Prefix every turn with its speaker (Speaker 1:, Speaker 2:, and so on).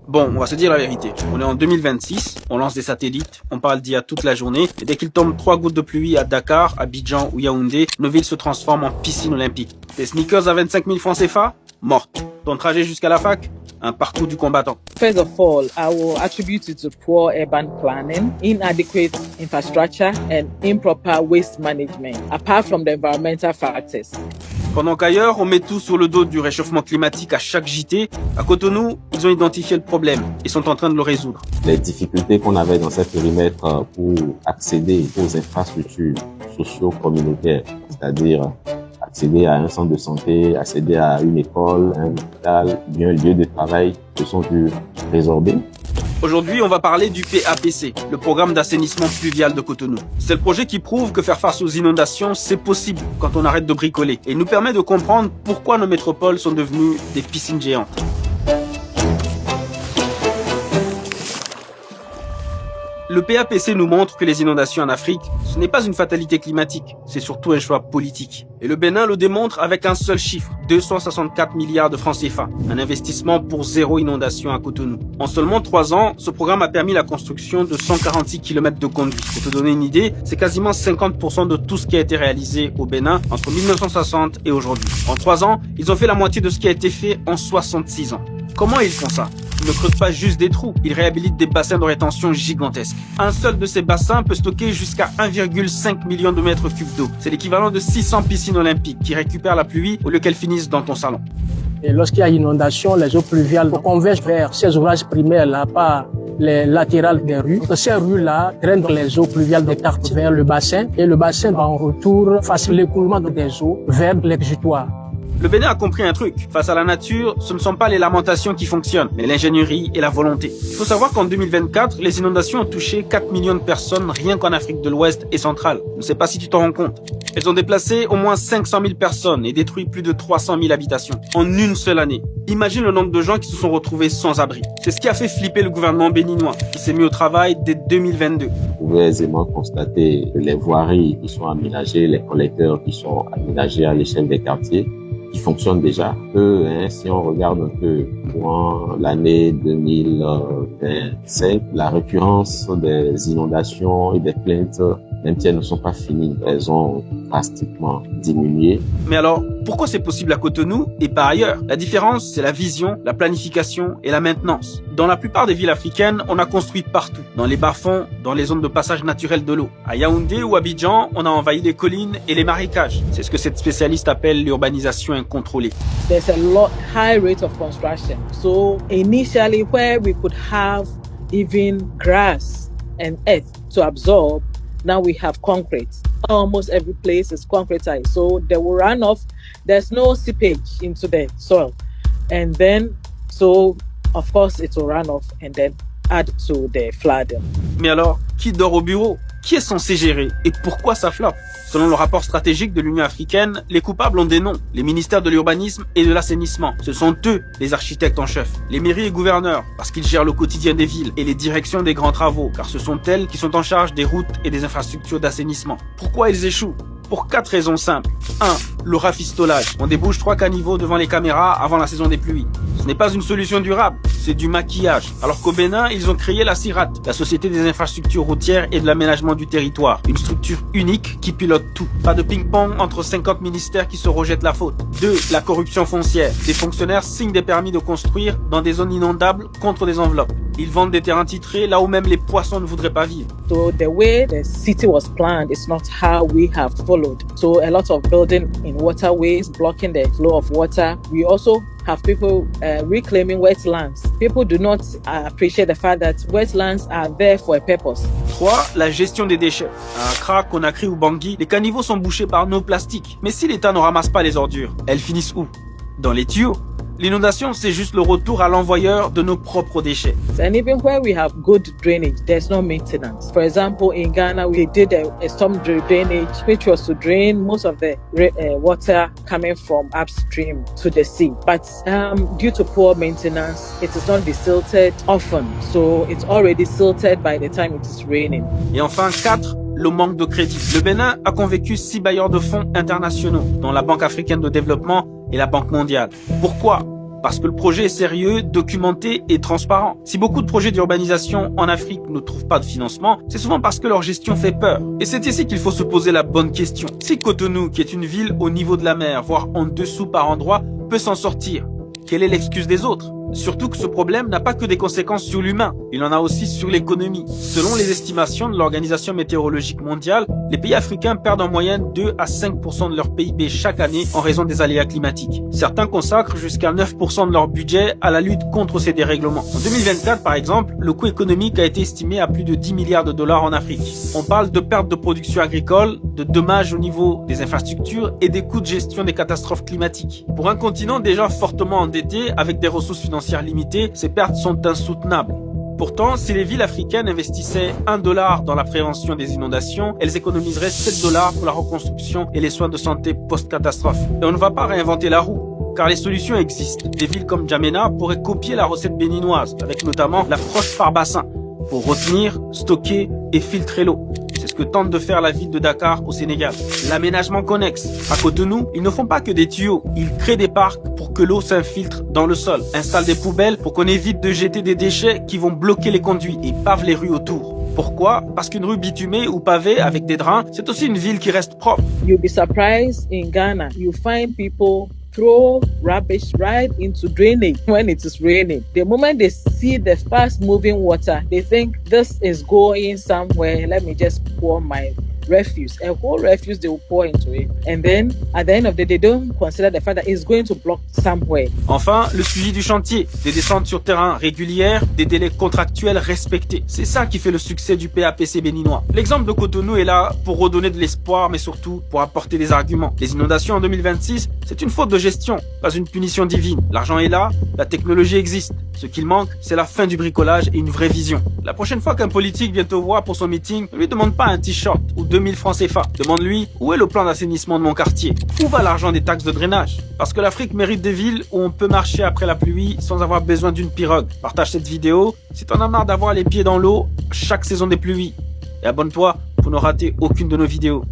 Speaker 1: Bon, on va se dire la vérité. On est en 2026, on lance des satellites, on parle d'IA toute la journée, et dès qu'il tombe 3 gouttes de pluie à Dakar, Abidjan ou Yaoundé, nos villes se transforment en piscine olympique. Tes sneakers à 25 000 francs CFA? Morte. Ton trajet jusqu'à la fac? Un parcours du combattant.
Speaker 2: First of all, I will attribute it to poor urban planning, inadequate infrastructure, and improper waste management, apart from the environmental factors.
Speaker 1: Pendant qu'ailleurs, on met tout sur le dos du réchauffement climatique à chaque JT, à Cotonou, ils ont identifié le problème et sont en train de le résoudre.
Speaker 3: Les difficultés qu'on avait dans cet périmètre pour accéder aux infrastructures socio-communautaires, c'est-à-dire accéder à un centre de santé, accéder à une école, un hôpital, bien un lieu de travail, se sont dû résorber.
Speaker 1: Aujourd'hui, on va parler du PAPC, le programme d'assainissement pluvial de Cotonou. C'est le projet qui prouve que faire face aux inondations, c'est possible quand on arrête de bricoler et nous permet de comprendre pourquoi nos métropoles sont devenues des piscines géantes. Le PAPC nous montre que les inondations en Afrique, ce n'est pas une fatalité climatique, c'est surtout un choix politique. Et le Bénin le démontre avec un seul chiffre, 264 milliards de francs CFA, un investissement pour 0 inondation à Cotonou. En seulement 3 ans, ce programme a permis la construction de 146 km de conduits. Pour te donner une idée, c'est quasiment 50% de tout ce qui a été réalisé au Bénin entre 1960 et aujourd'hui. En 3 ans, ils ont fait la moitié de ce qui a été fait en 66 ans. Comment ils font ça? Ils ne creusent pas juste des trous, ils réhabilitent des bassins de rétention gigantesques. Un seul de ces bassins peut stocker jusqu'à 1,5 million de mètres cubes d'eau. C'est l'équivalent de 600 piscines olympiques qui récupèrent la pluie au lieu qu'elle finisse dans ton salon.
Speaker 4: Et lorsqu'il y a inondation, les eaux pluviales convergent vers ces ouvrages primaires-là, pas les latérales des rues. Ces rues-là drainent les eaux pluviales des quartiers vers le bassin et le bassin, en retour, facilite l'écoulement des eaux vers l'exutoire.
Speaker 1: Le Bénin a compris un truc. Face à la nature, ce ne sont pas les lamentations qui fonctionnent, mais l'ingénierie et la volonté. Il faut savoir qu'en 2024, les inondations ont touché 4 millions de personnes rien qu'en Afrique de l'Ouest et centrale. Je ne sais pas si tu t'en rends compte. Elles ont déplacé au moins 500 000 personnes et détruit plus de 300 000 habitations en une seule année. Imagine le nombre de gens qui se sont retrouvés sans abri. C'est ce qui a fait flipper le gouvernement béninois, qui s'est mis au travail dès 2022.
Speaker 3: Vous pouvez aisément constater que les voiries qui sont aménagées, les collecteurs qui sont aménagés à l'échelle des quartiers, qui fonctionne déjà. Si on regarde un peu pour l'année 2025, la récurrence des inondations et des plaintes, même si elles ne sont pas finies, elles ont drastiquement diminué.
Speaker 1: Mais alors, pourquoi c'est possible à Cotonou et pas ailleurs? La différence, c'est la vision, la planification et la maintenance. Dans la plupart des villes africaines, on a construit partout, dans les bas-fonds, dans les zones de passage naturel de l'eau. À Yaoundé ou Abidjan, on a envahi les collines et les marécages. C'est ce que cette spécialiste appelle l'urbanisation incontrôlée.
Speaker 2: There's a high rate of construction. So initially where we could have even grass and earth to absorb, now we have concrete. Almost every place is concretized. So the runoff, there's no seepage into the soil. And then, so of course it will run off and then add to the flooding.
Speaker 1: Mais alors, qui dort au bureau? Qui est censé gérer? Et pourquoi ça floppe? Selon le rapport stratégique de l'Union africaine, les coupables ont des noms. Les ministères de l'urbanisme et de l'assainissement. Ce sont eux, les architectes en chef. Les mairies et gouverneurs, parce qu'ils gèrent le quotidien des villes. Et les directions des grands travaux, car ce sont elles qui sont en charge des routes et des infrastructures d'assainissement. Pourquoi ils échouent? Pour 4 raisons simples. 1. Le rafistolage. On débouche 3 caniveaux devant les caméras avant la saison des pluies. Ce n'est pas une solution durable, c'est du maquillage. Alors qu'au Bénin, ils ont créé la CIRAT, la Société des infrastructures routières et de l'aménagement du territoire. Une structure unique qui pilote tout. Pas de ping-pong entre 50 ministères qui se rejettent la faute. 2. La corruption foncière. Des fonctionnaires signent des permis de construire dans des zones inondables contre des enveloppes. Ils vendent des terrains titrés là où même les poissons ne voudraient pas vivre.
Speaker 2: So the way the city was planned is not how we have followed. So a lot of building in waterways, blocking the flow of water. We also have people reclaiming wetlands. People do not appreciate the fact that wetlands are there for a purpose.
Speaker 1: 3. La gestion des déchets. À Accra, Conakry ou Bangui, les caniveaux sont bouchés par nos plastiques. Mais si l'État ne ramasse pas les ordures, elles finissent où? Dans les tuyaux. L'inondation, c'est juste le retour à l'envoyeur de nos propres déchets.
Speaker 2: And even where we have good drainage, there's no maintenance. For example, in Ghana, we did a storm drainage, which was to drain most of the water coming from upstream to the sea. But due to poor maintenance, it is not desilted often. So it's already silted by the time it is raining.
Speaker 1: Et enfin, 4. Le manque de crédit. Le Bénin a convaincu 6 bailleurs de fonds internationaux, dont la Banque africaine de développement et la Banque mondiale. Pourquoi? Parce que le projet est sérieux, documenté et transparent. Si beaucoup de projets d'urbanisation en Afrique ne trouvent pas de financement, c'est souvent parce que leur gestion fait peur. Et c'est ici qu'il faut se poser la bonne question. Si Cotonou, qui est une ville au niveau de la mer, voire en dessous par endroits, peut s'en sortir, quelle est l'excuse des autres? Surtout que ce problème n'a pas que des conséquences sur l'humain, il en a aussi sur l'économie. Selon les estimations de l'Organisation météorologique mondiale, les pays africains perdent en moyenne 2 à 5% de leur PIB chaque année en raison des aléas climatiques. Certains consacrent jusqu'à 9% de leur budget à la lutte contre ces dérèglements. En 2024, par exemple, le coût économique a été estimé à plus de 10 milliards de dollars en Afrique. On parle de pertes de production agricole, de dommages au niveau des infrastructures et des coûts de gestion des catastrophes climatiques. Pour un continent déjà fortement endetté, avec des ressources financières limitées, ces pertes sont insoutenables. Pourtant, si les villes africaines investissaient $1 dans la prévention des inondations, elles économiseraient $7 pour la reconstruction et les soins de santé post-catastrophe. Et on ne va pas réinventer la roue, car les solutions existent. Des villes comme N'Djamena pourraient copier la recette béninoise, avec notamment l'approche par bassin, pour retenir, stocker et filtrer l'eau. C'est ce que tente de faire la ville de Dakar au Sénégal. L'aménagement connexe. À Cotonou, ils ne font pas que des tuyaux. Ils créent des parcs pour que l'eau s'infiltre dans le sol. Installent des poubelles pour qu'on évite de jeter des déchets qui vont bloquer les conduits et pavent les rues autour. Pourquoi? Parce qu'une rue bitumée ou pavée avec des drains, c'est aussi une ville qui reste propre.
Speaker 2: You'll be surprised in Ghana. You find people throw rubbish right into drainage when it is raining. The moment they see the fast moving water, they think this is going somewhere. Let me just pour my refuse. A whole refuse they will pour into it. And then at the end of the day, they don't consider the fact that it's going to block somewhere.
Speaker 1: Enfin, le suivi du chantier, des descentes sur terrain régulières, des délais contractuels respectés. C'est ça qui fait le succès du PAPC béninois. L'exemple de Cotonou est là pour redonner de l'espoir, mais surtout pour apporter des arguments. Les inondations en 2026, c'est une faute de gestion, pas une punition divine. L'argent est là, la technologie existe. Ce qu'il manque, c'est la fin du bricolage et une vraie vision. La prochaine fois qu'un politique vient te voir pour son meeting, ne lui demande pas un t-shirt ou 2000 francs CFA. Demande-lui où est le plan d'assainissement de mon quartier. Où va l'argent des taxes de drainage? Parce que l'Afrique mérite des villes où on peut marcher après la pluie sans avoir besoin d'une pirogue. Partage cette vidéo si t'en as marre d'avoir les pieds dans l'eau chaque saison des pluies. Et abonne-toi pour ne rater aucune de nos vidéos.